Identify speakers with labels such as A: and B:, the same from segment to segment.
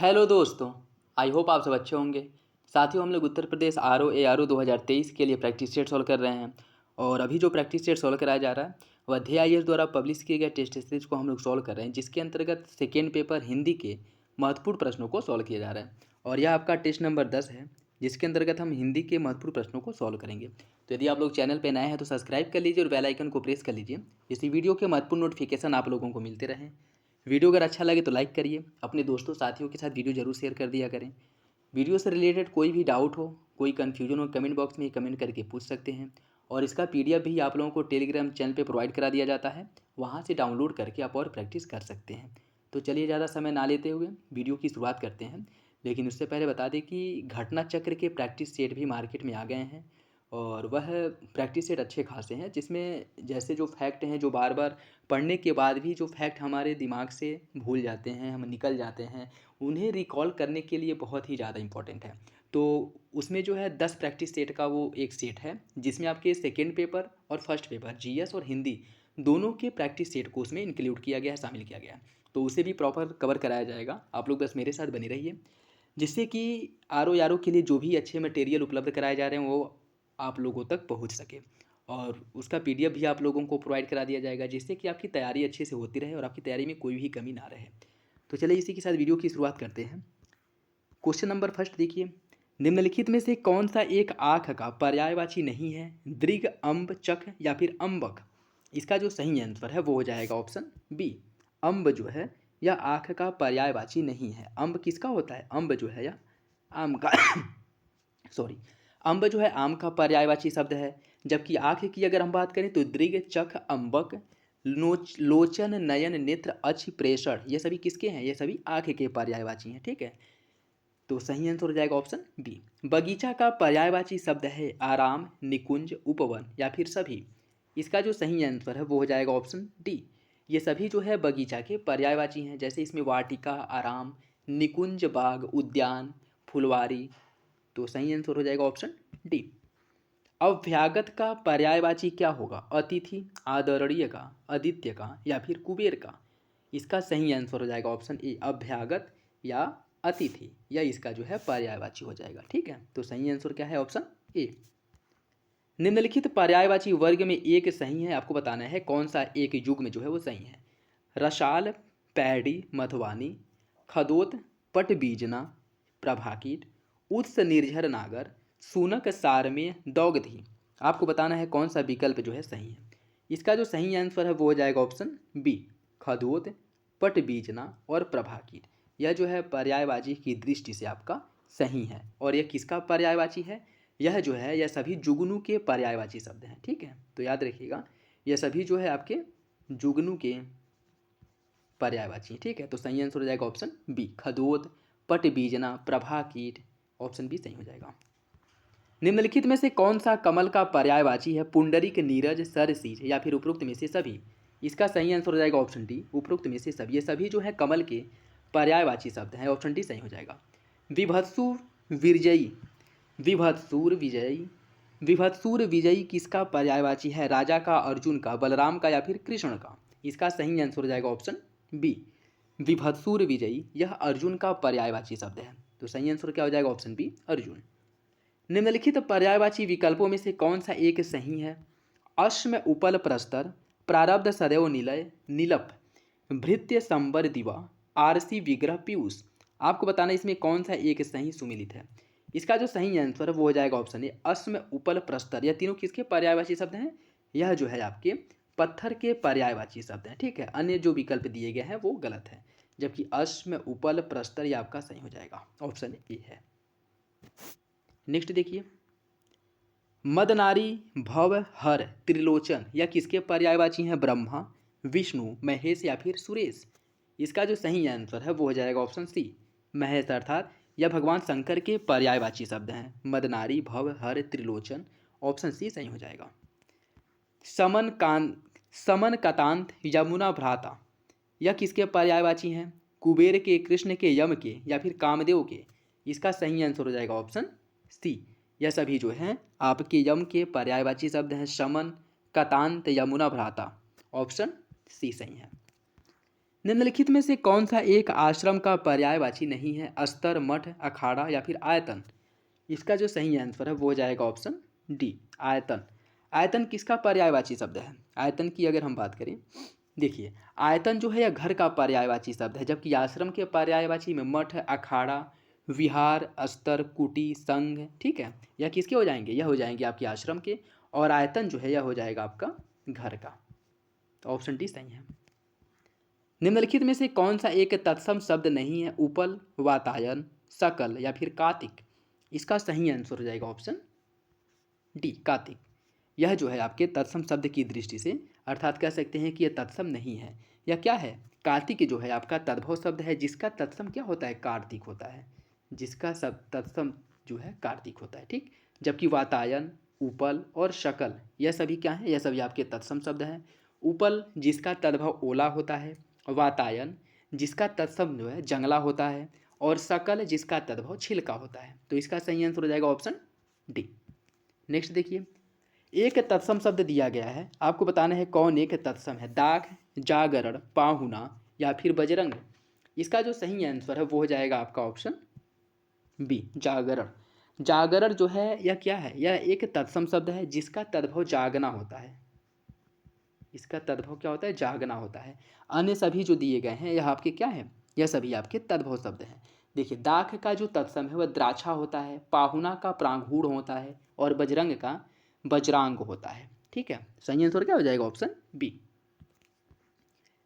A: Hello दोस्तों। I hope आप सब अच्छे होंगे। साथियों, हम लोग उत्तर प्रदेश आर ओ 2023 के लिए प्रैक्टिस सेट सॉल्व कर रहे हैं। और अभी जो प्रैक्टिस सेट सॉल्व कराया जा रहा है वह DIS द्वारा पब्लिश किए गए टेस्ट सीरीज को हम लोग सॉल्व कर रहे हैं, जिसके अंतर्गत सेकेंड पेपर हिंदी के महत्वपूर्ण प्रश्नों को सॉल्व किया जा रहा है। और यह आपका टेस्ट नंबर 10 है, जिसके अंतर्गत हम हिंदी के महत्वपूर्ण प्रश्नों को सॉल्व करेंगे। तो यदि आप लोग चैनल पर नए हैं तो सब्सक्राइब कर लीजिए और बेल आइकन को प्रेस कर लीजिए, जिससे वीडियो के महत्वपूर्ण नोटिफिकेशन आप लोगों को मिलते रहें। वीडियो अगर अच्छा लगे तो लाइक करिए, अपने दोस्तों साथियों के साथ वीडियो जरूर शेयर कर दिया करें। वीडियो से रिलेटेड कोई भी डाउट हो, कोई कन्फ्यूजन हो, कमेंट बॉक्स में कमेंट करके पूछ सकते हैं। और इसका PDF भी आप लोगों को टेलीग्राम चैनल पे प्रोवाइड करा दिया जाता है, वहाँ से डाउनलोड करके आप और प्रैक्टिस कर सकते हैं। तो चलिए ज़्यादा समय ना लेते हुए वीडियो की शुरुआत करते हैं। लेकिन उससे पहले बता दें कि घटना चक्र के प्रैक्टिस सेट भी मार्केट में आ गए हैं। और वह प्रैक्टिस सेट अच्छे खासे हैं, जिसमें जैसे जो फैक्ट हैं, जो बार बार पढ़ने के बाद भी जो फैक्ट हमारे दिमाग से भूल जाते हैं, हम निकल जाते हैं, उन्हें रिकॉल करने के लिए बहुत ही ज़्यादा इंपॉर्टेंट है। तो उसमें जो है 10 प्रैक्टिस सेट का वो एक सेट है, जिसमें आपके सेकेंड पेपर और फर्स्ट पेपर GS और हिंदी दोनों के प्रैक्टिस सेट को उसमें इंक्लूड किया गया है, शामिल किया गया है। तो उसे भी प्रॉपर कवर कराया जाएगा। आप लोग बस मेरे साथ बने रहिए, जिससे कि RO के लिए जो भी अच्छे मटेरियल उपलब्ध कराए जा रहे हैं वो आप लोगों तक पहुंच सके। और उसका PDF भी आप लोगों को प्रोवाइड करा दिया जाएगा, जिससे कि आपकी तैयारी अच्छे से होती रहे और आपकी तैयारी में कोई भी कमी ना रहे। तो चलिए इसी के साथ वीडियो की शुरुआत करते हैं। क्वेश्चन नंबर फर्स्ट देखिए, निम्नलिखित में से कौन सा एक आँख का पर्यायवाची नहीं है? दृग, अम्ब, चख या फिर अम्बक? इसका जो सही आंसर है वो हो जाएगा ऑप्शन बी, अम्ब जो है यह आँख का पर्यायवाची नहीं है। अम्ब किसका होता है? अम्ब जो है यह आम का सॉरी, अम्ब जो है आम का पर्यायवाची शब्द है। जबकि आँख की अगर हम बात करें तो दृग, चख, अम्बक, लोचन, नयन, नेत्र, अक्ष, प्रेषण, ये सभी किसके हैं? ये सभी आँख के पर्यायवाची हैं। ठीक है, तो सही आंसर हो जाएगा ऑप्शन बी। बगीचा का पर्यायवाची शब्द है आराम, निकुंज, उपवन या फिर सभी? इसका जो सही आंसर है वो हो जाएगा ऑप्शन डी। ये सभी जो है बगीचा के पर्यायवाची हैं। जैसे इसमें वाटिका, आराम, निकुंज, बाग, उद्यान, फुलवारी। तो सही आंसर हो जाएगा ऑप्शन डी। अभ्यागत का पर्यायवाची क्या होगा? अतिथि, आदरणीय का, आदित्य का या फिर कुबेर का? इसका सही आंसर हो जाएगा ऑप्शन ए, अभ्यागत या अतिथि, या इसका जो है पर्यायवाची हो जाएगा। ठीक है, तो सही आंसर क्या है? Option A. निम्नलिखित पर्यायवाची वर्ग में एक सही है, आपको बताना है कौन सा एक युग में जो है वो सही है। रसाल, पैडी, मधुवानी, खदोत, पटबीजना, प्रभाकीट, उत्स, निर्झर, नागर, सूनक, सारमेय, दौगधी। आपको बताना है कौन सा विकल्प जो है सही है। इसका जो सही आंसर है वो हो जाएगा ऑप्शन बी, खदोत, पटबीजना और प्रभाकीट। यह जो है पर्यायवाची की दृष्टि से आपका सही है। और यह किसका पर्यायवाची है? यह जो है यह सभी जुगनू के पर्यायवाची शब्द हैं। ठीक है, तो याद रखिएगा यह सभी जो है आपके जुगनू के पर्यायवाची। ठीक है, तो सही आंसर हो जाएगा ऑप्शन बी, खदोत, पटबीजना, प्रभाकीट। ऑप्शन बी सही हो जाएगा। निम्नलिखित में से कौन सा कमल का पर्यायवाची है? पुंडरिक, नीरज, सरसीज या फिर उपरोक्त में से सभी? इसका सही आंसर हो जाएगा ऑप्शन डी, उपरोक्त में से सभी। ये सभी जो है कमल के पर्यायवाची शब्द हैं। ऑप्शन डी सही हो जाएगा। विभत्सु विजयी, विभत्सुर विजयी, विभत्सुर विजयी किसका पर्यायवाची है? राजा का, अर्जुन का, बलराम का या फिर कृष्ण का? इसका सही आंसर हो जाएगा ऑप्शन बी, विभत्सुर विजयी। यह अर्जुन का पर्यायवाची शब्द है। तो सही आंसर क्या हो जाएगा? Option B, Arjun. निम्नलिखित पर्यायवाची विकल्पों में से कौन सा एक सही है? अश्म, उपल, प्रस्तर, प्रारब्ध, सदैव, निलय, नीलप, भृत्य, संबर, दिवा, आरसी, विग्रह, पीयूष। आपको बताना इसमें कौन सा एक सही सुमिलित है। इसका जो सही आंसर है वो हो जाएगा ऑप्शन ए, अश्म, उपल, प्रस्तर। यह तीनों किसके पर्यायवाची शब्द हैं? यह जो है आपके पत्थर के पर्यायवाची शब्द हैं। ठीक है, अन्य जो विकल्प दिए गए हैं वो गलत है, जबकि अश्म, उपल, प्रस्तर यह आपका सही हो जाएगा। ऑप्शन ए है। नेक्स्ट देखिए, मदनारी, भव, हर, त्रिलोचन यह किसके पर्यायवाची हैं? ब्रह्मा, विष्णु, महेश या फिर सुरेश? इसका जो सही आंसर है वो हो जाएगा ऑप्शन सी, महेश, अर्थात यह भगवान शंकर के पर्यायवाची शब्द हैं। मदनारी, भव, हर, त्रिलोचन। ऑप्शन सी सही हो जाएगा। समन कांत, समन, कतांत, यमुना, भ्राता यह किसके पर्यायवाची हैं? कुबेर के, कृष्ण के, यम के या फिर कामदेव के? इसका सही आंसर हो जाएगा ऑप्शन सी, यह सभी जो हैं आपके यम के पर्यायवाची शब्द हैं। शमन, कतांत, यमुना, भ्राता। ऑप्शन सी सही है। निम्नलिखित में से कौन सा एक आश्रम का पर्यायवाची नहीं है? स्तर, मठ, अखाड़ा या फिर आयतन। इसका जो सही आंसर है वो हो जाएगा ऑप्शन डी, आयतन। आयतन किसका पर्यायवाची शब्द है? आयतन की अगर हम बात करें, देखिए आयतन जो है यह घर का पर्यायवाची शब्द है, जबकि आश्रम के पर्यायवाची में मठ, अखाड़ा, विहार, स्तर, कुटी, संघ, ठीक है, यह किसके हो जाएंगे? यह हो जाएंगे आपके आश्रम के। और आयतन जो है यह हो जाएगा आपका घर का। तो ऑप्शन डी सही है। निम्नलिखित में से कौन सा एक तत्सम शब्द नहीं है? उपल, वातायन, सकल या फिर कातिक। इसका सही आंसर हो जाएगा ऑप्शन डी, कातिक। यह जो है आपके तत्सम शब्द की दृष्टि से, अर्थात कह सकते हैं कि यह तत्सम नहीं है। यह क्या है? कार्तिक जो है आपका तद्भव शब्द है, जिसका तत्सम क्या होता है? कार्तिक होता है। जिसका सब तत्सम जो है कार्तिक होता है, ठीक। जबकि वातायन, उपल और शकल यह सभी क्या है? यह सभी आपके तत्सम शब्द हैं। उपल जिसका तद्भव ओला होता है, वातायन जिसका तत्सम जो है जंगला होता है, और सकल जिसका तद्भव छिलका होता है। तो इसका सही आंसर हो जाएगा ऑप्शन डी। नेक्स्ट देखिए, एक तत्सम शब्द दिया गया है, आपको बताना है कौन एक तत्सम है? दाग, जागरण, पाहुना या फिर बजरंग। इसका जो सही आंसर है वो हो जाएगा आपका ऑप्शन बी, जागरण। जागरण जो है यह क्या है? यह एक तत्सम शब्द है जिसका तद्भव जागना होता है। इसका तद्भव क्या होता है? जागना होता है। अन्य सभी जो दिए गए हैं यह आपके क्या है? यह सभी आपके तद्भव शब्द हैं। देखिए दाख का जो तत्सम है वह द्राक्षा होता है, पाहुना का प्रांगूढ़ होता है, और बजरंग का वज्रांग होता है, ठीक है। सही आंसर क्या हो जाएगा? Option B.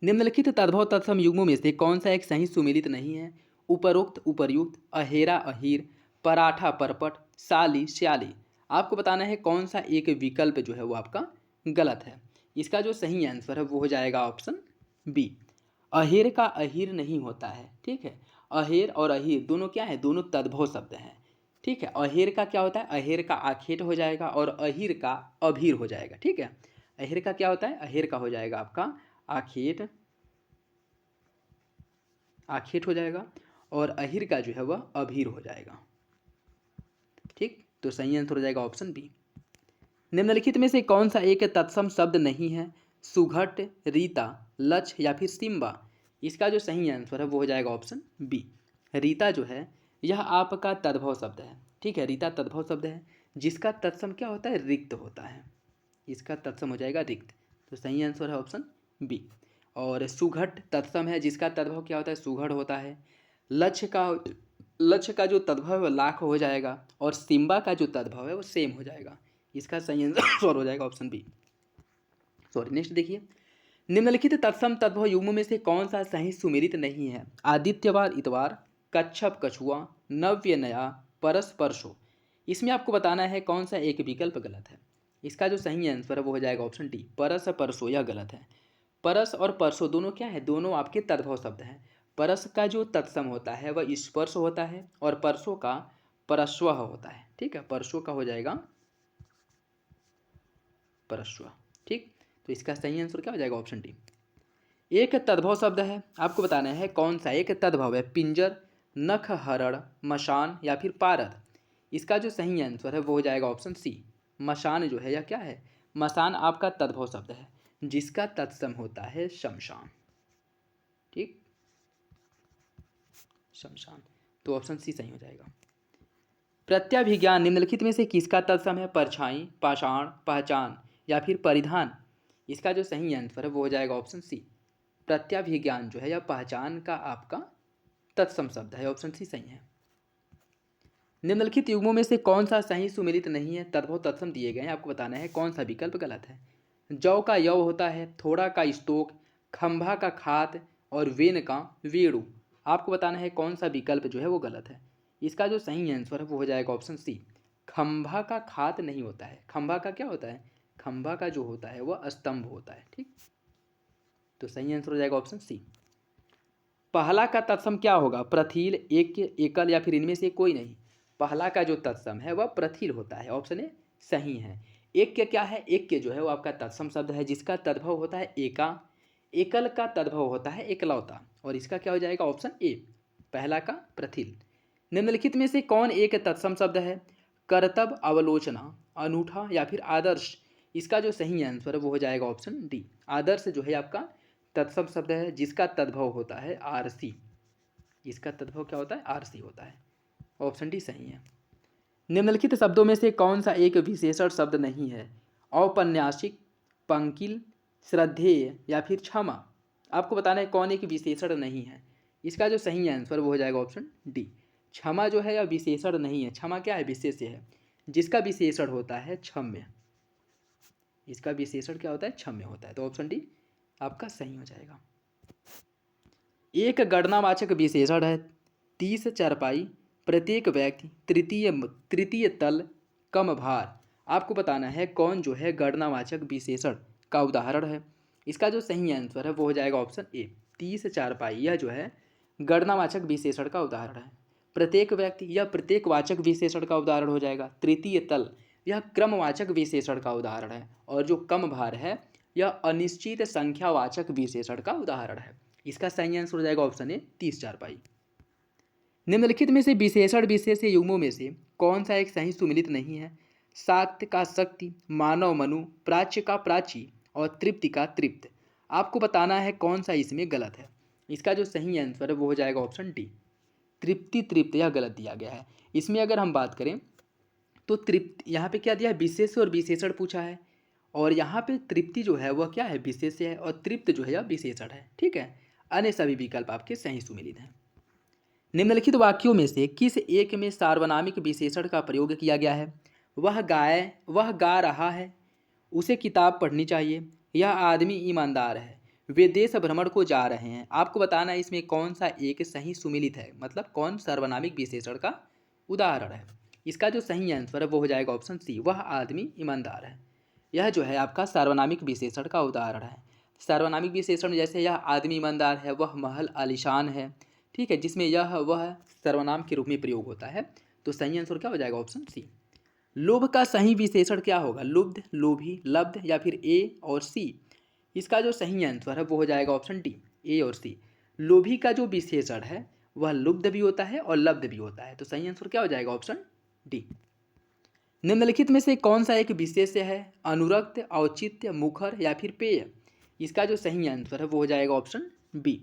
A: निम्नलिखित तद्भव तत्सम युग्मों में से कौन सा एक सही सुमेलित नहीं है? उपरोक्त, उपर्युक्त, अहेरा, अहीर, पराठा, परपट, साली, श्याली। आपको बताना है कौन सा एक विकल्प जो है वो आपका गलत है। इसका जो सही आंसर है वो हो जाएगा ऑप्शन बी, अहेर का अहीर नहीं होता है, ठीक है। अहेर और अहीर दोनों क्या है? दोनों तद्भव शब्द हैं, ठीक है। अहेर का क्या होता है? अहेर का आखेट हो जाएगा, और अहीर का अभीर हो जाएगा, ठीक है। अहेर का क्या होता है? अहेर का हो जाएगा आपका आखेट, आखेट हो जाएगा, और अहीर का जो है वह अभीर हो जाएगा, ठीक। तो सही आंसर हो जाएगा ऑप्शन बी। निम्नलिखित में से कौन सा एक तत्सम शब्द नहीं है? सुघट, रीता, लक्ष्य या फिर सिम्बा। इसका जो सही आंसर है वो हो जाएगा ऑप्शन बी, रीता जो है यह आपका तद्भव शब्द है, ठीक है। रीता तद्भव शब्द है जिसका तत्सम क्या होता है? रिक्त होता है। इसका तत्सम हो जाएगा रिक्त। तो सही आंसर है ऑप्शन बी। और सुघट तत्सम है जिसका तद्भव क्या होता है? सुघड़ होता है। लक्ष्य का जो तद्भव है लाख हो जाएगा, और सिम्बा का जो तद्भव है वो सेम हो जाएगा। इसका सही आंसर हो जाएगा ऑप्शन बी, सॉरी। नेक्स्ट देखिए, निम्नलिखित तत्सम तद्भव युग्मों में से कौन सा सही सुमेलित नहीं है? आदित्यवार, इतवार, कच्छप, कछुआ, नव्य, नया, परस, परसों। इसमें आपको बताना है कौन सा एक विकल्प गलत है। इसका जो सही आंसर है वो हो जाएगा ऑप्शन डी, परस, परसों। यह गलत है। परस और परसों दोनों क्या है? दोनों आपके तद्भव शब्द हैं। परस का जो तत्सम होता है वह स्पर्श होता है, और परसों का परस्व होता है, ठीक है। परसों का हो जाएगा परस्व, ठीक। तो इसका सही आंसर क्या हो जाएगा? Option D. एक तद्भव शब्द है, आपको बताना है कौन सा एक तद्भव है? पिंजर, नख, हरण, मशान या फिर पारद। इसका जो सही आंसर है वो हो जाएगा ऑप्शन सी, मशान जो है यह क्या है? मशान आपका तद्भव शब्द है जिसका तत्सम होता है शमशान, ठीक, शमशान। तो ऑप्शन सी सही हो जाएगा। प्रत्याभिज्ञान निम्नलिखित में से किसका तत्सम है? परछाई, पाषाण, पहचान या फिर परिधान। इसका जो सही आंसर है वो हो जाएगा ऑप्शन सी, प्रत्याभिज्ञान जो है यह पहचान का आपका तत्सम शब्द है। ऑप्शन सी सही है। निम्नलिखित युग्मों में से कौन सा सही सुमेलित नहीं है? तद्भव तत्सम दिए गए हैं, आपको बताना है कौन सा विकल्प गलत है। जौ का यव होता है, थोड़ा का स्तोक, खंभा का खात, और वेन का वेणु। आपको बताना है कौन सा विकल्प जो है वो गलत है। इसका जो सही आंसर है वो हो जाएगा ऑप्शन सी, खंभा का खात नहीं होता है। खंभा का क्या होता है? खंभा का जो होता है वह स्तंभ होता है, ठीक। तो सही आंसर हो जाएगा ऑप्शन सी। पहला का तत्सम क्या होगा? प्रथिल, एक, एकल या फिर इनमें से कोई नहीं। पहला का जो तत्सम है वह प्रथिल होता है, ऑप्शन ए सही है। एक के क्या है? एक के जो है वो आपका तत्सम शब्द है जिसका तद्भव होता है एका। एकल का तद्भव होता है एकलौता, और इसका क्या हो जाएगा? ऑप्शन ए, पहला का प्रथिल। निम्नलिखित में से कौन एक तत्सम शब्द है? कर्तव्य, अवलोचना, अनूठा या फिर आदर्श। इसका जो सही आंसर है वो हो जाएगा ऑप्शन डी, आदर्श जो है आपका तत्सम शब्द है जिसका तद्भव होता है आरसी। इसका तद्भव क्या होता है? आरसी होता है। ऑप्शन डी सही है। निम्नलिखित शब्दों में से कौन सा एक विशेषण शब्द नहीं है? औपन्यासिक, पंकिल, श्रद्धेय या फिर क्षमा। आपको बताना है कौन एक विशेषण नहीं है। इसका जो सही आंसर वो हो जाएगा ऑप्शन डी। क्षमा जो है यह विशेषण नहीं है। क्षमा क्या है? विशेष्य है। जिसका विशेषण होता है क्षम्य। इसका विशेषण क्या होता है? क्षम्य होता है। तो ऑप्शन डी आपका सही हो जाएगा। एक गणनावाचक विशेषण है 30 चारपाई, प्रत्येक व्यक्ति, तृतीय तल, कम भार। आपको बताना है कौन जो है गणनावाचक विशेषण का उदाहरण है। इसका जो सही आंसर है वो हो जाएगा ऑप्शन ए 30 चारपाई। यह जो है गणनावाचक विशेषण का उदाहरण है। प्रत्येक व्यक्ति यह प्रत्येकवाचक विशेषण का उदाहरण हो जाएगा। तृतीय तल यह क्रमवाचक विशेषण का उदाहरण है। और जो कम भार है यह अनिश्चित संख्यावाचक विशेषण का उदाहरण है। इसका सही आंसर हो जाएगा ऑप्शन ए 30 चारपाई। निम्नलिखित में से विशेषण विशेष्य युग्मों में से कौन सा एक सही सुमिलित नहीं है? शाक्त का शक्ति, मानव मनु, प्राच्य का प्राची और तृप्ति का तृप्त। आपको बताना है कौन सा इसमें गलत है। इसका जो सही आंसर है वो हो जाएगा ऑप्शन डी तृप्ति तृप्त। यह गलत दिया गया है। इसमें अगर हम बात करें तो तृप्ति यहाँ पे क्या दिया है? विशेष्य और विशेषण पूछा है। और यहाँ पे तृप्ति जो है वह क्या है? विशेष्य है। और तृप्त जो है यह विशेषण है। ठीक है, अन्य सभी विकल्प आपके सही सुमेलित हैं। निम्नलिखित वाक्यों में से किस एक में सार्वनामिक विशेषण का प्रयोग किया गया है? वह गा रहा है, उसे किताब पढ़नी चाहिए, यह आदमी ईमानदार है, वे देश भ्रमण को जा रहे हैं। आपको बताना है इसमें कौन सा एक सही सुमेलित है, मतलब कौन सार्वनामिक विशेषण का उदाहरण है। इसका जो सही आंसर है वो हो जाएगा ऑप्शन सी वह आदमी ईमानदार है। यह जो है आपका सार्वनामिक विशेषण का उदाहरण है। सार्वनामिक विशेषण जैसे यह आदमी ईमानदार है, वह महल आलीशान है, ठीक है, जिसमें यह वह सर्वनाम के रूप में प्रयोग होता है। तो सही आंसर क्या हो जाएगा? Option C. लोभ का सही विशेषण क्या होगा? लुब्ध, लोभी, लब्ध या फिर ए और सी। इसका जो सही आंसर है वो हो जाएगा ऑप्शन डी ए और सी। लोभी का जो विशेषण है वह लुब्ध भी होता है और लब्ध भी होता है। तो सही आंसर क्या हो जाएगा? Option D. निम्नलिखित में से कौन सा एक विशेष्य है? अनुरक्त, औचित्य, मुखर या फिर पेय। इसका जो सही आंसर है वो हो जाएगा ऑप्शन बी।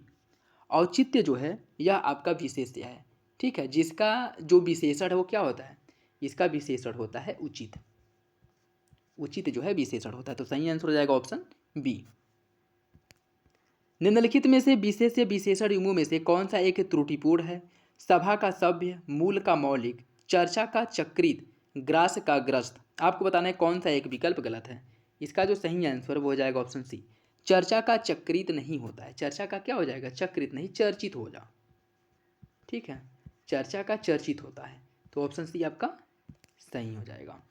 A: औचित्य जो है यह आपका विशेष्य है। ठीक है, जिसका जो विशेषण है वो क्या होता है? इसका विशेषण होता है उचित। उचित जो है विशेषण होता है। तो सही आंसर हो जाएगा ऑप्शन बी। निम्नलिखित में से विशेष्य विशेषण युग्मों में से कौन सा एक त्रुटिपूर्ण है? सभा का सभ्य, मूल का मौलिक, चर्चा का चक्रित, ग्रास का ग्रस्त। आपको बताना है कौन सा एक विकल्प गलत है। इसका जो सही आंसर वो हो जाएगा ऑप्शन सी। चर्चा का चक्रित नहीं होता है। चर्चा का क्या हो जाएगा? चक्रित नहीं, चर्चित हो जा। ठीक है, चर्चा का चर्चित होता है। तो ऑप्शन सी आपका सही हो जाएगा।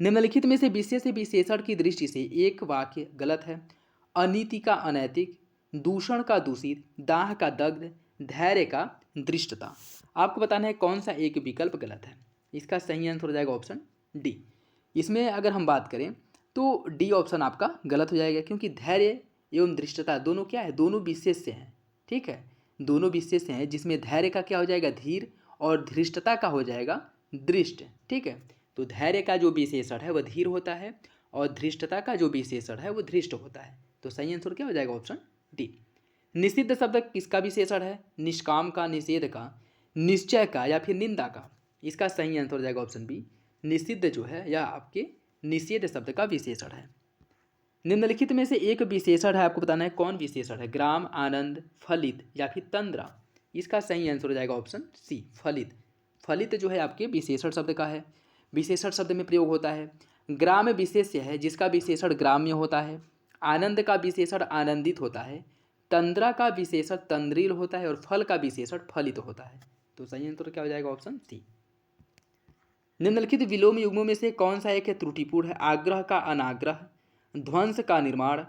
A: निम्नलिखित में से विशेष्य विशेषण की दृष्टि से एक वाक्य गलत है। अनीति का अनैतिक, दूषण का दूषित, दाह का दग्ध, धैर्य का दृष्टता। आपको बताना है कौन सा एक विकल्प गलत है। इसका सही आंसर हो जाएगा ऑप्शन डी। इसमें अगर हम बात करें तो डी ऑप्शन आपका गलत हो जाएगा, क्योंकि धैर्य एवं दृष्टता दोनों क्या है? दोनों विशेष्य हैं। ठीक है, दोनों विशेष्य हैं, जिसमें धैर्य का क्या हो जाएगा? धीर, और धृष्टता का हो जाएगा दृष्ट। ठीक है, तो धैर्य का जो विशेषण है वह धीर होता है और धृष्टता का जो विशेषण है वो धृष्ट होता है। तो सही आंसर क्या हो जाएगा? Option D. निषिद्ध शब्द किसका विशेषण है? निष्काम का, निषेध का, निश्चय का या फिर निंदा का। इसका सही आंसर हो जाएगा ऑप्शन बी। निषिद्ध जो है यह आपके निषेध शब्द का विशेषण है। निम्नलिखित में से एक विशेषण है, आपको बताना है कौन विशेषण है? ग्राम, आनंद, फलित या फिर तंद्रा। इसका सही आंसर हो जाएगा ऑप्शन सी फलित। फलित जो है आपके विशेषण शब्द का है, विशेषण शब्द में प्रयोग होता है। ग्राम विशेष्य है जिसका विशेषण ग्राम्य होता है। आनंद का विशेषण आनंदित होता है। तंद्रा का विशेषण तंद्रील होता है और फल का विशेषण फलित होता है। तो सही आंसर क्या हो जाएगा? Option C. निम्नलिखित विलोम युग्मों में से कौन सा एक त्रुटिपूर्ण है? आग्रह का अनाग्रह, ध्वंस का निर्माण,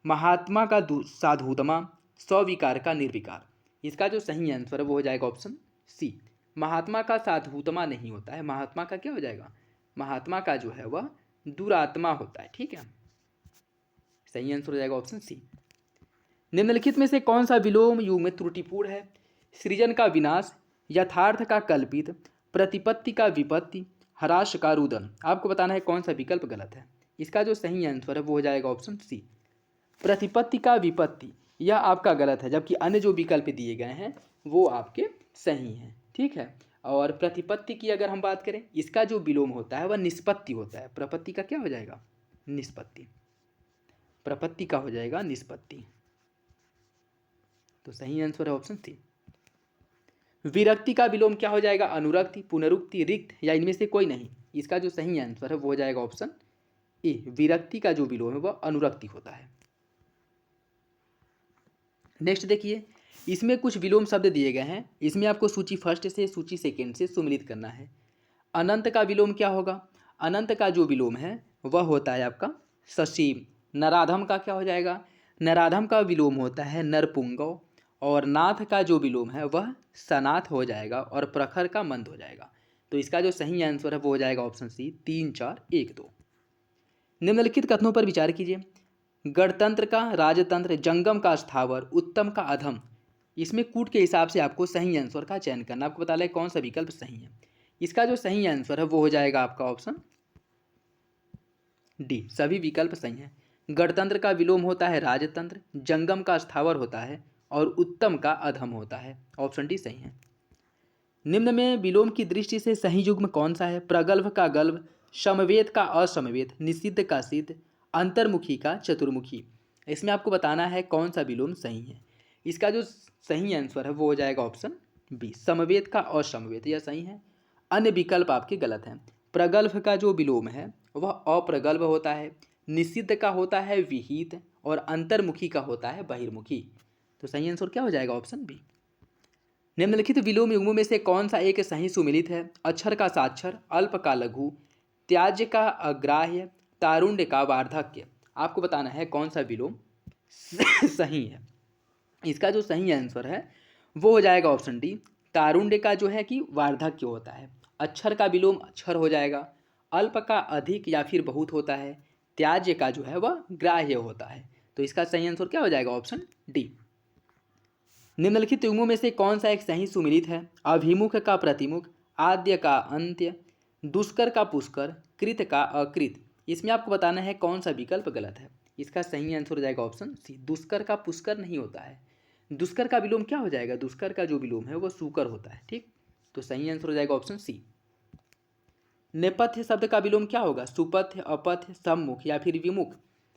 A: महात्मा का साधुतमा, स्विकार का निर्विकार। इसका जो सही आंसर है वो हो जाएगा ऑप्शन सी। महात्मा का साधुतमा नहीं होता है। महात्मा का क्या हो जाएगा? महात्मा का जो है वह दुरात्मा होता है। ठीक है, सही आंसर हो जाएगा ऑप्शन सी। निम्नलिखित में से कौन सा विलोम युग्म में त्रुटिपूर्ण है? सृजन का विनाश, यथार्थ का कल्पित, प्रतिपत्ति का विपत्ति, ह्रास का रुदन। आपको बताना है कौन सा विकल्प गलत है। इसका जो सही आंसर है वो हो जाएगा ऑप्शन सी। प्रतिपत्ति का विपत्ति यह आपका गलत है, जबकि अन्य जो विकल्प दिए गए हैं वो आपके सही हैं। ठीक है। और प्रतिपत्ति की अगर हम बात करें, इसका जो विलोम होता है वह निष्पत्ति होता है। प्रपत्ति का क्या हो जाएगा? निष्पत्ति। प्रपत्ति का हो जाएगा निष्पत्ति। तो सही आंसर है ऑप्शन सी। विरक्ति का विलोम क्या हो जाएगा? अनुरक्ति, पुनरुक्ति, रिक्त या इनमें से कोई नहीं। इसका जो सही आंसर है वो हो जाएगा ऑप्शन ए। विरक्ति का जो विलोम है वह अनुरक्ति होता है। नेक्स्ट देखिए, इसमें कुछ विलोम शब्द दिए गए हैं। इसमें आपको सूची फर्स्ट से सूची सेकेंड से सुमिलित करना है। अनंत का विलोम क्या होगा? अनंत का जो विलोम है वह होता है आपका ससीम। नराधम का क्या हो जाएगा? नराधम का विलोम होता है नरपुंगव। और नाथ का जो विलोम है वह सनाथ हो जाएगा। और प्रखर का मंद हो जाएगा। तो इसका जो सही आंसर है वो हो जाएगा ऑप्शन सी 3, 4, 1, 2। निम्नलिखित कथनों पर विचार कीजिए। गणतंत्र का राजतंत्र, जंगम का स्थावर, उत्तम का अधम। इसमें कूट के हिसाब से आपको सही आंसर का चयन करना। आपको बता लें कौन सा विकल्प सही है। इसका जो सही आंसर है वो हो जाएगा आपका ऑप्शन डी। सभी विकल्प सही हैं। गणतंत्र का विलोम होता है राजतंत्र, जंगम का स्थावर होता है और उत्तम का अधम होता है। ऑप्शन डी सही है। निम्न में विलोम की दृष्टि से सही युग्म कौन सा है? प्रगल्भ का गल्भ, समवेत का असमवेत, निषिद्ध का सिद्ध, अंतर्मुखी का चतुर्मुखी। इसमें आपको बताना है कौन सा विलोम सही है। इसका जो सही आंसर है वो हो जाएगा ऑप्शन बी, समवेत का असमवेत। यह सही है। अन्य विकल्प आपके गलत हैं। प्रगल्भ का जो विलोम है वह अप्रगल्भ होता है, निषिद्ध का होता है विहित और अंतर्मुखी का होता है बहिर्मुखी। तो सही आंसर क्या हो जाएगा? Option B. निम्नलिखित विलोम युग्मों में से कौन सा एक सही सुमिलित है? अक्षर का साक्षर, अल्प का लघु, त्याज्य का अग्राह्य, तारुण्य का वार्धक्य। आपको बताना है कौन सा विलोम सही है। इसका जो सही आंसर है वो हो जाएगा ऑप्शन डी। तारुण्य का जो है कि वार्धक्य होता है। अक्षर का विलोम अक्षर हो जाएगा। अल्प का अधिक या फिर बहुत होता है। त्याज्य का जो है वह ग्राह्य होता है। तो इसका सही आंसर क्या हो जाएगा? Option D. निम्नलिखित युग्मों में से कौन सा एक सही सुमिलित है? अभिमुख का प्रतिमुख, आद्य का अंत्य, दुष्कर का पुष्कर, कृत का अकृत। इसमें आपको बताना है कौन सा विकल्प गलत है। इसका सही आंसर हो जाएगा ऑप्शन सी। दुष्कर का पुष्कर नहीं होता है। दुष्कर का विलोम क्या हो जाएगा? दुष्कर का जो विलोम है वो सुकर होता है। ठीक। तो सही आंसर हो जाएगा ऑप्शन सी। नेपथ्य शब्द का विलोम क्या होगा? सुपथ्य, अपथ्य, सम्मुख या फिर विमुख।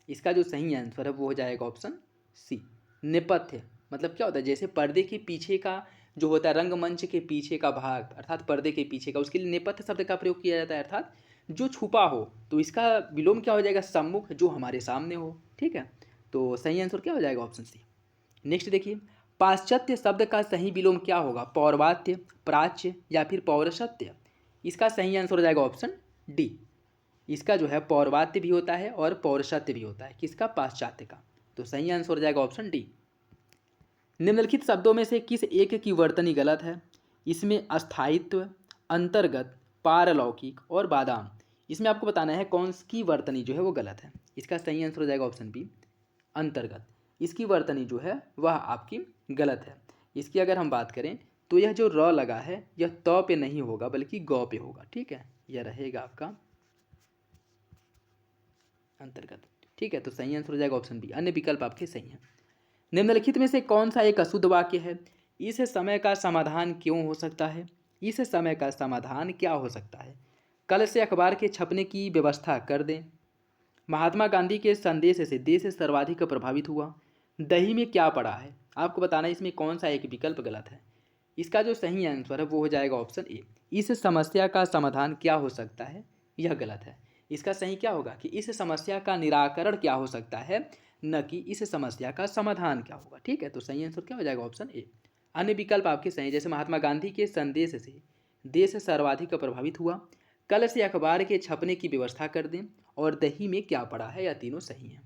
A: इसका जो सही आंसर है वो हो जाएगा ऑप्शन सी। नेपथ्य मतलब क्या होता है? जैसे पर्दे के पीछे का जो होता है, रंगमंच के पीछे का भाग अर्थात पर्दे के पीछे का, उसके लिए नेपथ्य शब्द का प्रयोग किया जाता है, अर्थात जो छुपा हो। तो इसका विलोम क्या हो जाएगा? सम्मुख, जो हमारे सामने हो। ठीक है। तो सही आंसर क्या हो जाएगा? ऑप्शन सी। नेक्स्ट देखिए, पाश्चात्य शब्द का सही विलोम क्या होगा? पौर्वात्य, प्राच्य या फिर पौरसत्य। इसका सही आंसर हो जाएगा ऑप्शन डी। इसका जो है पौर्वात्य भी होता है और पौरसत्य भी होता है। किसका? पाश्चात्य का। तो सही आंसर हो जाएगा ऑप्शन डी। निम्नलिखित शब्दों में से किस एक की वर्तनी गलत है? इसमें अस्थायित्व, अंतर्गत, पारलौकिक और बादाम। इसमें आपको बताना है कौन की वर्तनी जो है वो गलत है। इसका सही आंसर हो जाएगा ऑप्शन बी, अंतर्गत। इसकी वर्तनी जो है वह आपकी गलत है। इसकी अगर हम बात करें तो यह जो र लगा है यह त पे नहीं होगा बल्कि ग पे होगा। ठीक है। यह रहेगा आपका अंतर्गत। ठीक है। तो सही आंसर हो जाएगा ऑप्शन बी। अन्य विकल्प आपके सही हैं। निम्नलिखित में से कौन सा एक अशुद्ध वाक्य है? इस समय का समाधान क्यों हो सकता है? इस समय का समाधान क्या हो सकता है? कल से अखबार के छपने की व्यवस्था कर दें। महात्मा गांधी के संदेश से देश सर्वाधिक प्रभावित हुआ। दही में क्या पड़ा है? आपको बताना है इसमें कौन सा एक विकल्प गलत है। इसका जो सही आंसर है वो हो जाएगा ऑप्शन ए। इस समस्या का समाधान क्या हो सकता है, यह गलत है। इसका सही क्या होगा कि इस समस्या का निराकरण क्या हो सकता है, न कि इस समस्या का समाधान क्या होगा। ठीक है। तो सही आंसर क्या हो जाएगा? Option A. अन्य विकल्प आपके सही, जैसे महात्मा गांधी के संदेश से देश सर्वाधिक प्रभावित हुआ, कल से अखबार के छपने की व्यवस्था कर दें और दही में क्या पड़ा है, यह तीनों सही हैं।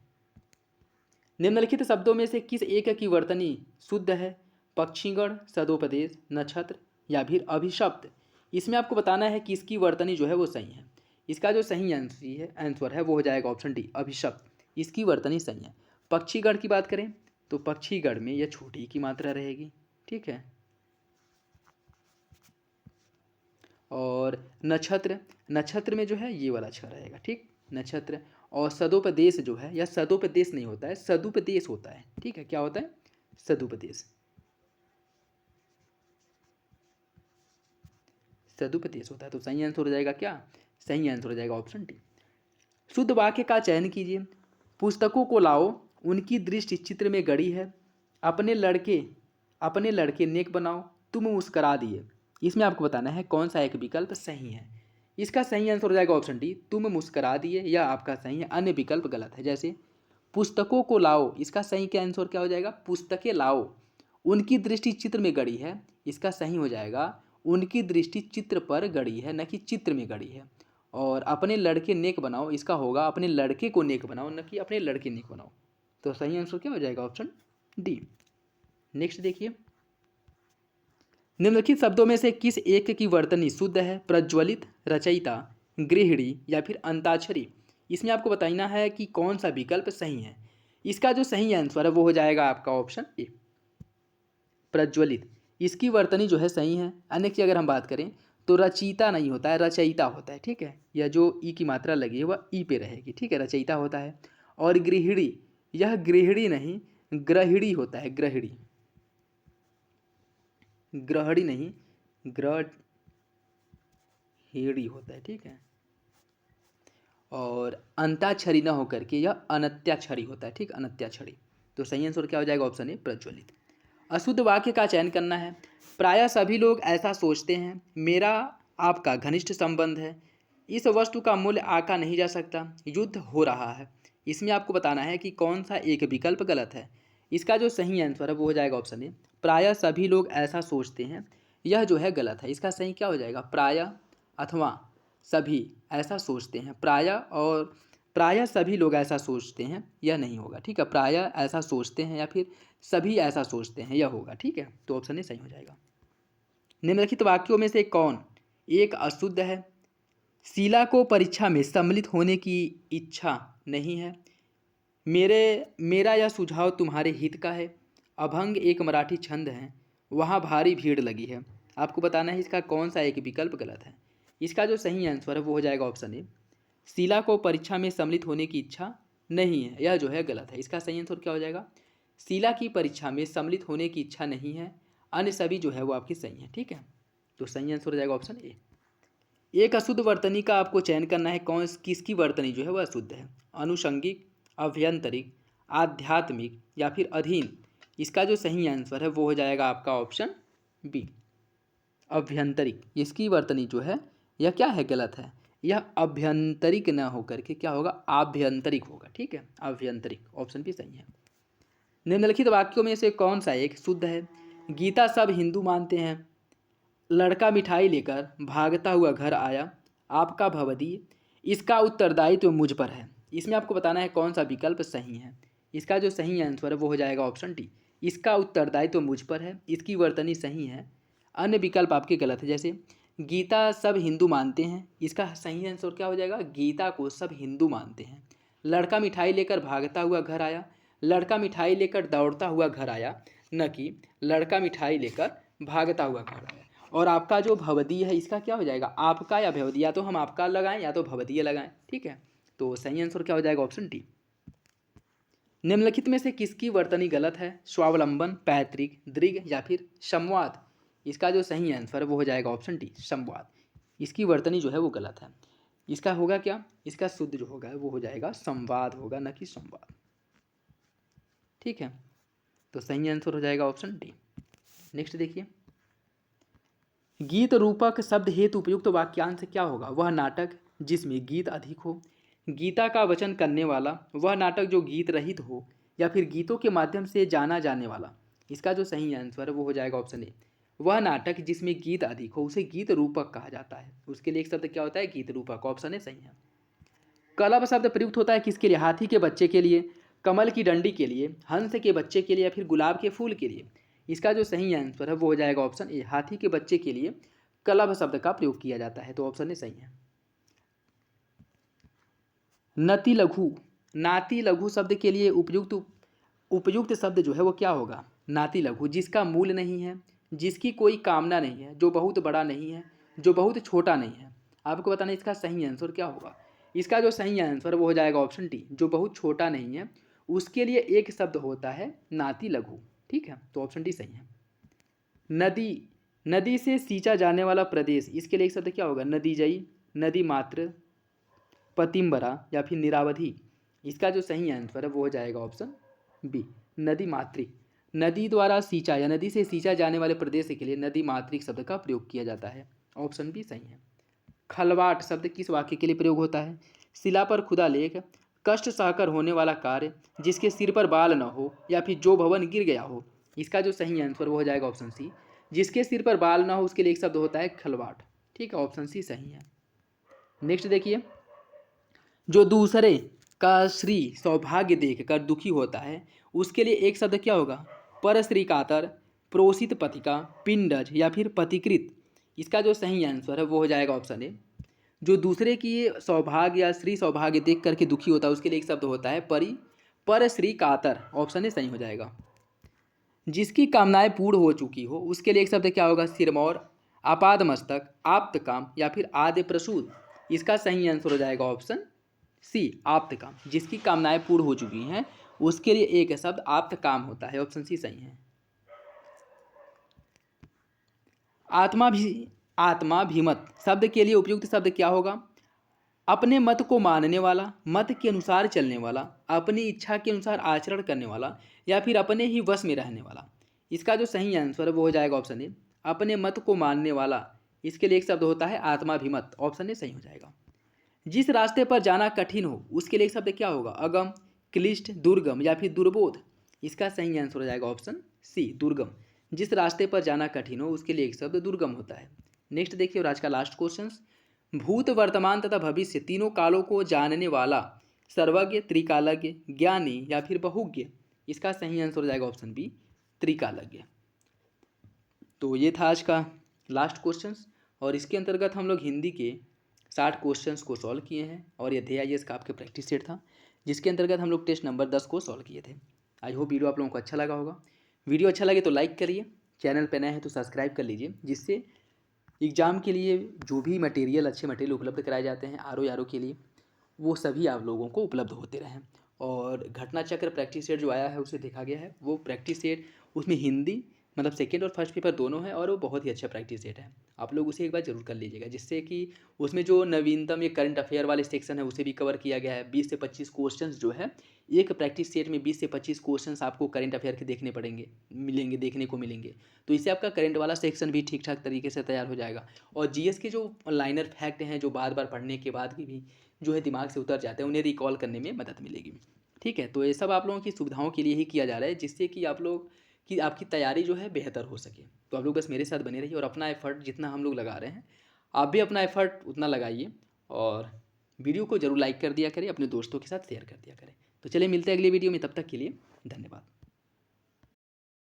A: निम्नलिखित शब्दों में से किस एक की वर्तनी शुद्ध है? पक्षीगण, सदोपदेश, नक्षत्र या फिर अभिशप्त। इसमें आपको बताना है कि इसकी वर्तनी जो है वो सही है। इसका जो सही आंसर है वो हो जाएगा ऑप्शन डी, अभिशप्त। इसकी वर्तनी सही है। पक्षीगण की बात करें तो पक्षीगण में यह छोटी की मात्रा रहेगी। ठीक है। और नक्षत्र, नक्षत्र में जो है ये वाला अच्छा रहेगा। ठीक, नक्षत्र। और सदोपदेश जो है, यह सदोपदेश नहीं होता है, सदुपदेश होता है। ठीक है। क्या होता है? सदुपदेश। सदुपदेश होता है। तो सही आंसर हो जाएगा क्या? सही आंसर हो जाएगा ऑप्शन डी। शुद्ध वाक्य का चयन कीजिए। पुस्तकों को लाओ, उनकी दृष्टि चित्र में गड़ी है। अपने लड़के नेक बनाओ, तुम मुस्करा दिए। इसमें आपको बताना है कौन सा एक विकल्प सही है। इसका सही आंसर हो जाएगा ऑप्शन डी, तुम मुस्करा दिए, यह आपका सही है। अन्य विकल्प गलत है। जैसे पुस्तकों को लाओ, इसका सही क्या आंसर क्या हो जाएगा? पुस्तकें लाओ। उनकी दृष्टि चित्र में गड़ी है, इसका सही हो जाएगा उनकी दृष्टि चित्र पर गड़ी है, न कि चित्र में गड़ी है। और अपने लड़के नेक बनाओ, इसका होगा अपने लड़के को नेक बनाओ, न कि अपने लड़के नेक बनाओ। तो सही आंसर क्या हो जाएगा? Option D. नेक्स्ट देखिए, निम्नलिखित शब्दों में से किस एक की वर्तनी शुद्ध है? प्रज्वलित, रचयिता, गृहिणी या फिर अंताक्षरी। इसमें आपको बताना है कि कौन सा विकल्प सही है। इसका जो सही आंसर है वो हो जाएगा आपका ऑप्शन ए, प्रज्वलित। इसकी वर्तनी जो है सही है। अन्य की अगर हम बात करें तो रचयिता नहीं होता है, रचयिता होता है। ठीक है, यह जो ई की मात्रा लगी है वह ई पे रहेगी। ठीक है, रचयिता होता है। और गृहिणी, यह गृहिणी नहीं ग्रहिणी होता है, ग्रहिणी, ग्रहणी नहीं ग्रहिणी होता है। ठीक है, और अंताक्षरी न होकर के यह अनत्याक्षरी होता है। ठीक, अनत्याक्षरी। तो सही आंसर क्या हो जाएगा? ऑप्शन ए, प्रज्वलित। अशुद्ध वाक्य का चयन करना है। प्रायः सभी लोग ऐसा सोचते हैं, मेरा आपका घनिष्ठ संबंध है, इस वस्तु का मूल्य आंका नहीं जा सकता, युद्ध हो रहा है। इसमें आपको बताना है कि कौन सा एक विकल्प गलत है। इसका जो सही आंसर है वो हो जाएगा ऑप्शन ए, प्रायः सभी लोग ऐसा सोचते हैं। यह जो है गलत है। इसका सही क्या हो जाएगा? प्रायः अथवा सभी ऐसा सोचते हैं। प्रायः सभी लोग ऐसा सोचते हैं, यह नहीं होगा। ठीक है, प्रायः ऐसा सोचते हैं या फिर सभी ऐसा सोचते हैं, यह होगा। ठीक है, तो ऑप्शन ए सही हो जाएगा। निम्नलिखित वाक्यों में से कौन एक अशुद्ध है? शीला को परीक्षा में सम्मिलित होने की इच्छा नहीं है। मेरा यह सुझाव तुम्हारे हित का है। अभंग एक मराठी छंद है, वहाँ भारी भीड़ लगी है। आपको बताना है इसका कौन सा एक विकल्प गलत है। इसका जो सही आंसर है वो हो जाएगा ऑप्शन ए, शीला को परीक्षा में सम्मिलित होने की इच्छा नहीं है, यह जो है गलत है। इसका सही आंसर क्या हो जाएगा? शीला की परीक्षा में सम्मिलित होने की इच्छा नहीं है, अन्य सभी जो है वो आपकी सही है। ठीक है, तो सही आंसर हो जाएगा ऑप्शन ए। एक अशुद्ध वर्तनी का आपको चयन करना है, किसकी वर्तनी जो है वह अशुद्ध है? अनुषंगिक, अभ्यंतरिक, आध्यात्मिक या फिर अधीन। इसका जो सही आंसर है वो हो जाएगा आपका ऑप्शन बी, अभ्यंतरिक। इसकी वर्तनी जो है यह क्या है? गलत है। यह अभ्यंतरिक न होकर के क्या होगा? आभ्यंतरिक होगा। ठीक है, आभ्यंतरिक, ऑप्शन भी सही है। निम्नलिखित वाक्यों में से कौन सा एक शुद्ध है? गीता सब हिंदू मानते हैं, लड़का मिठाई लेकर भागता हुआ घर आया, आपका भवदीय, इसका उत्तरदायित्व मुझ पर है। इसमें आपको बताना है कौन सा विकल्प सही है। इसका जो सही आंसर है वो हो जाएगा ऑप्शन डी, इसका उत्तरदायित्व मुझ पर है, इसकी वर्तनी सही है। अन्य विकल्प आपके गलत है। जैसे गीता सब हिंदू मानते हैं, इसका सही आंसर क्या हो जाएगा? गीता को सब हिंदू मानते हैं। लड़का मिठाई लेकर भागता हुआ घर आया, लड़का मिठाई लेकर दौड़ता हुआ घर आया, न कि लड़का मिठाई लेकर भागता हुआ घर आया। और आपका जो भवदीय है इसका क्या हो जाएगा? आपका या भवदीय, या तो हम आपका लगाएं या तो भवदीय लगाएं। ठीक है, तो सही आंसर क्या हो जाएगा? Option D. निम्नलिखित में से किसकी वर्तनी गलत है? स्वावलंबन, पैतृक, दृग या फिर संवाद। इसका जो सही आंसर है वो हो जाएगा ऑप्शन डी, संवाद। इसकी वर्तनी जो है वो गलत है। इसका होगा क्या? इसका शुद्ध जो होगा वो हो जाएगा संवाद होगा, न कि संवाद। ठीक है, तो सही आंसर हो जाएगा ऑप्शन डी। नेक्स्ट देखिए, गीत रूपक शब्द हेतु उपयुक्त वाक्यांश क्या होगा? वह नाटक जिसमें गीत अधिक हो, गीता का वचन करने वाला, वह नाटक जो गीत रहित हो, या फिर गीतों के माध्यम से जाना जाने वाला। इसका जो सही आंसर है वो हो जाएगा ऑप्शन ए, वह नाटक जिसमें गीत अधिक हो उसे गीत रूपक कहा जाता है। उसके लिए एक शब्द क्या होता है? गीत रूपक। ऑप्शन ए सही है। कलभ शब्द प्रयुक्त होता है किसके लिए? हाथी के बच्चे के लिए, कमल की डंडी के लिए, हंस के बच्चे के लिए या फिर गुलाब के फूल के लिए। इसका जो सही आंसर है वो हो जाएगा ऑप्शन ए, हाथी के बच्चे के लिए कलभ शब्द का प्रयोग किया जाता है। तो ऑप्शन ए सही है। नति लघु, नाति लघु शब्द के लिए उपयुक्त शब्द जो है वो क्या होगा? नाति लघु, जिसका मूल नहीं है, जिसकी कोई कामना नहीं है, जो बहुत बड़ा नहीं है, जो बहुत छोटा नहीं है। आपको बताना इसका सही आंसर क्या होगा। इसका जो सही आंसर वो हो जाएगा ऑप्शन डी, जो बहुत छोटा नहीं है उसके लिए एक शब्द होता है नाति लघु। ठीक है, तो ऑप्शन डी सही है। नदी, नदी से सींचा जाने वाला प्रदेश, इसके लिए एक शब्द क्या होगा? नदीजयी, नदी मात्र, पतिम्बरा या फिर निरावधि। इसका जो सही आंसर है वो हो जाएगा ऑप्शन बी, नदी मातृक। नदी द्वारा सींचा या नदी से सींचा जाने वाले प्रदेश के लिए नदी मातृक शब्द का प्रयोग किया जाता है, ऑप्शन बी सही है। खलवाट शब्द किस वाक्य के लिए प्रयोग होता है? शिला पर खुदा लेख, कष्ट सहकर होने वाला कार्य, जिसके सिर पर बाल न हो या फिर जो भवन गिर गया हो। इसका जो सही आंसर वो हो जाएगा ऑप्शन सी, जिसके सिर पर बाल ना हो उसके लिए एक शब्द होता है खलवाट। ठीक है, ऑप्शन सी सही है। नेक्स्ट देखिए, जो दूसरे का श्री सौभाग्य देख कर दुखी होता है उसके लिए एक शब्द क्या होगा? पर श्री कातर, प्रोसित पथिका, पिंडज या फिर पथिकृत। इसका जो सही आंसर है वो हो जाएगा ऑप्शन ए, जो दूसरे की सौभाग्य या श्री सौभाग्य देख करके दुखी होता है उसके लिए एक शब्द होता है पर श्री कातर, ऑप्शन ए सही हो जाएगा। जिसकी कामनाएं पूर्ण हो चुकी हो उसके लिए एक शब्द क्या होगा? सिरमौर, आपाद मस्तक, आप्त काम या फिर आद्य प्रसूत। इसका सही आंसर हो जाएगा ऑप्शन सी, आप्त काम। जिसकी कामनाएं पूर्ण हो चुकी हैं उसके लिए एक शब्द आप्त काम होता है, ऑप्शन सी सही है। आत्माभिमत शब्द के लिए उपयुक्त शब्द क्या होगा? अपने मत को मानने वाला, मत के अनुसार चलने वाला, अपनी इच्छा के अनुसार आचरण करने वाला या फिर अपने ही वश में रहने वाला। इसका जो सही आंसर है वो हो जाएगा ऑप्शन ए, अपने मत को मानने वाला। इसके लिए एक शब्द होता है आत्माभिमत, ऑप्शन ए सही हो जाएगा। जिस रास्ते पर जाना कठिन हो उसके लिए एक शब्द क्या होगा? अगम, क्लिष्ट, दुर्गम या फिर दुर्बोध। इसका सही आंसर हो जाएगा ऑप्शन सी, दुर्गम। जिस रास्ते पर जाना कठिन हो उसके लिए एक शब्द दुर्गम होता है। नेक्स्ट देखिए, और आज का लास्ट क्वेश्चन, भूत, वर्तमान तथा भविष्य तीनों कालों को जानने वाला, सर्वज्ञ, त्रिकालज्ञ, ज्ञानी या फिर बहुज्ञ। इसका सही आंसर हो जाएगा ऑप्शन बी, त्रिकालज्ञ। तो ये था आज का लास्ट क्वेश्चन, और इसके अंतर्गत हम लोग हिंदी के 60 क्वेश्चंस को सॉल्व किए हैं, और ये AIAS का आपके प्रैक्टिस सेट था जिसके अंतर्गत हम लोग टेस्ट नंबर 10 को सॉल्व किए थे। आई होप वीडियो आप लोगों को अच्छा लगा होगा। वीडियो अच्छा लगे तो लाइक करिए, चैनल पर नए हैं तो सब्सक्राइब कर लीजिए, जिससे एग्ज़ाम के लिए जो भी मटेरियल, अच्छे मटेरियल उपलब्ध कराए जाते हैं आर के लिए, वो सभी आप लोगों को उपलब्ध होते रहें। और घटना चक्र प्रैक्टिस सेट जो आया है उसे देखा गया है, वो प्रैक्टिस सेट उसमें हिंदी मतलब सेकेंड और फर्स्ट पेपर दोनों है, और वो बहुत ही अच्छा प्रैक्टिस सेट है। आप लोग उसे एक बार जरूर कर लीजिएगा, जिससे कि उसमें जो नवीनतम ये करंट अफेयर वाले सेक्शन है उसे भी कवर किया गया है। 20 से 25 क्वेश्चंस जो है, एक प्रैक्टिस सेट में 20 से 25 क्वेश्चंस आपको करंट अफेयर के देखने देखने को मिलेंगे। तो इससे आपका करंट वाला सेक्शन भी ठीक ठाक तरीके से तैयार हो जाएगा। और जीएस के जो लाइनर फैक्ट हैं जो बार बार पढ़ने के बाद भी जो है दिमाग से उतर जाते हैं, उन्हें रिकॉल करने में मदद मिलेगी। ठीक है, तो ये सब आप लोगों की सुविधाओं के लिए ही किया जा रहा है, जिससे कि आप लोग कि आपकी तैयारी जो है बेहतर हो सके। तो आप लोग बस मेरे साथ बने रहिए, और अपना एफर्ट जितना हम लोग लगा रहे हैं आप भी अपना एफर्ट उतना लगाइए, और वीडियो को जरूर लाइक कर दिया करें, अपने दोस्तों के साथ शेयर कर दिया करें। तो चलिए मिलते हैं अगली वीडियो में, तब तक के लिए धन्यवाद।